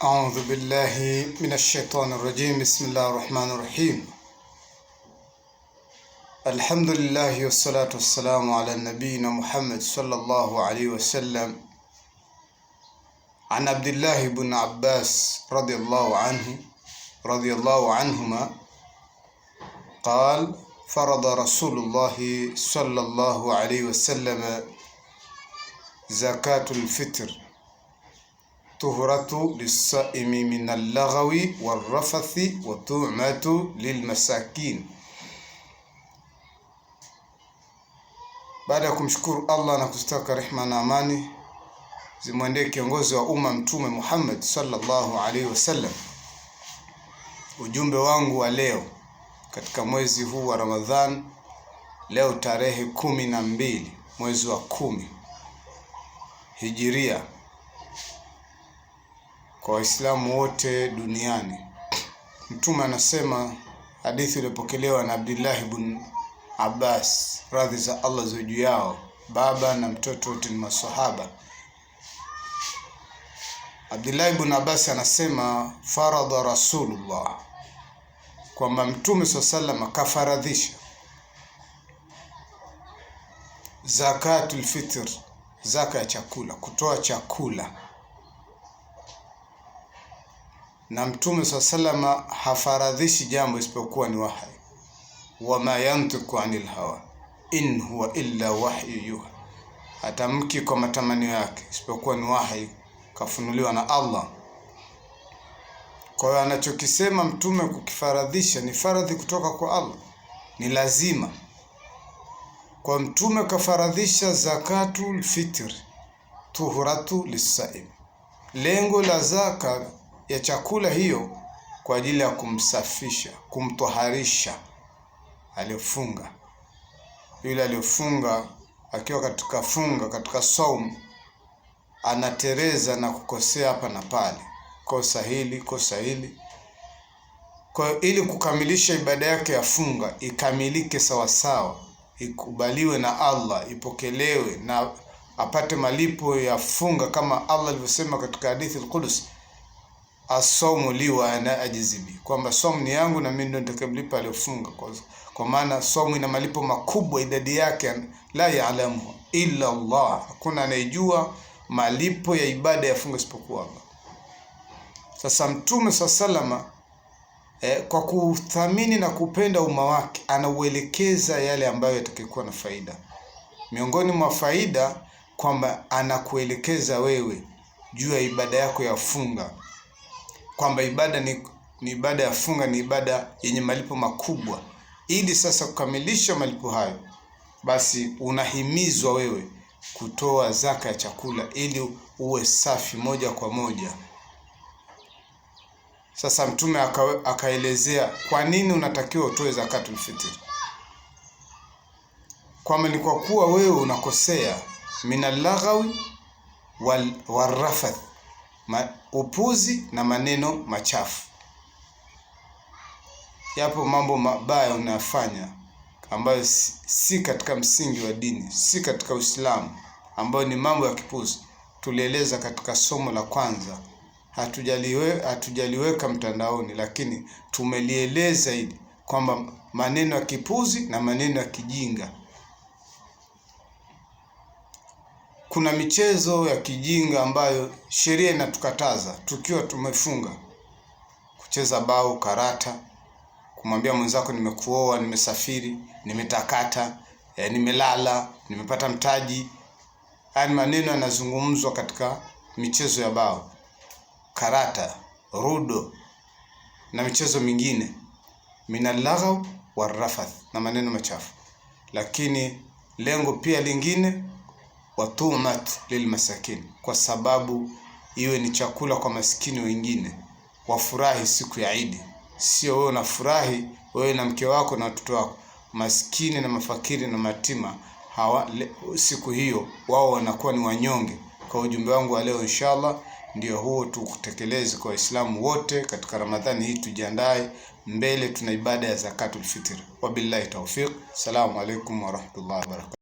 أعوذ بالله من الشيطان الرجيم. بسم الله الرحمن الرحيم. الحمد لله والصلاة والسلام على نبينا محمد صلى الله عليه وسلم. عن عبد الله بن عباس رضي الله عنهما قال: فرض رسول الله صلى الله عليه وسلم زكاة الفطر طهرة للصائم من اللغو والرفث وطعمة للمساكين. Baada ya kumshukuru Allah na kustaka rehma na amani zimwendee kiongozi wa umma Mtume Muhammad sallallahu alaihi wasallam, ujumbe wangu wa leo katika mwezi huu wa Ramadhan, leo tarehe 12 mwezi wa 10 Hijiria, kwa Waislamu wote duniani. Mtume anasema, hadithi iliyopokelewa na Abdullah ibn Abbas, radhi za Allah ziwe juu yao, baba na mtoto wote ni maswahaba. Abdullah ibn Abbas anasema, farada Rasulullah, kwamba Mtume SAW akafaradhisha zakatul fitr, zaka ya chakula, kutoa chakula. Na Mtume SAW hafaradhishi jambo isipokuwa ni wahi. Wama yantiqu anil hawa in huwa illa wahyu yuha, hatamki kwa matamanio yake isipokuwa ni wahi kafunuliwa na Allah. Kwa hiyo anachokisema Mtume kukifaradhisha ni faradhi kutoka kwa Allah, ni lazima. Kwa Mtume kafaradhisha zakatul fitr tuhuratu lisaim. Lengo la zaka ya chakula hiyo kwa ajili ya kumsafisha, kumtoharisha aliyofunga. Yule aliyofunga akiwa katika funga, katika saumu, anatereza na kukosea hapa na pale, kosa hili. Kwa ili kukamilisha ibada yake ya funga ikamilike sawa sawa, ikubaliwe na Allah, ipokelewe na apate malipo ya funga, kama Allah alivyosema katika hadithi al-Qudsi, as-sawmu li wa ana ajzibi, kwamba saumu ni yangu na mimi ndio nitakayemlipa aliyofunga. Kwa maana saumu ina malipo makubwa, idadi yake la ya'lamu illa Allah, hakuna anayejua malipo ya ibada ya funga isipokuwa Allah. Sasa Mtume SAW kwa kuthamini na kupenda umma wake, anauelekeza yale ambayo yatakuwa na faida. Miongoni mwa faida kwamba anakuelekeza wewe juu ya ibada yako ya funga, kwamba ibada ni ibada ya funga ni ibada yenye malipo makubwa. Ili sasa kukamilisha malipo hayo, basi unahimizwa wewe kutoa zaka ya chakula ili uwe safi moja kwa moja. Sasa Mtume akaelezea kwa nini unatakiwa utoe zakatul fitr, kwamba ni kwa kuwa wewe unakosea minallaghawi warrafath, upuzi na maneno machafu. Yapo mambo mabaya unayofanya ambayo si katika msingi wa dini, si katika Uislamu, ambayo ni mambo ya kipuzi. Tulieleza katika somo la kwanza, hatujaliweka mtandaoni, lakini tumelieleza hili kwamba maneno ya kipuzi na maneno ya kijinga. Kuna michezo ya kijinga ambayo sheria inatukataza tukiwa tumefunga: kucheza bao, karata, kumwambia mwenzako nimekuoa, nimesafiri, nimetakata, nimelala, nimepata mtaji. Haya maneno yanazungumzwa katika michezo ya bao, karata, rudo na michezo mingine, minallaghaw warrafath, na maneno machafu. Lakini lengo pia lingine, watumat lilmasakin, kwa sababu iwe ni chakula kwa maskini wengine wafurahi siku ya Eid. Sio wewe unafurahi wewe na mke wako na watoto wako, maskini na mafakiri na matima siku hiyo wao wanakuwa ni wanyonge. Kwa ujumbe wangu wa leo inshallah ndio huo, tukutekeleze kwa Waislamu wote katika Ramadhani hii. Tujiandae mbele, tuna ibada ya zakatul fitr. Wabillahi tawfiq. Assalamu alaikum warahmatullahi wabarakatuh.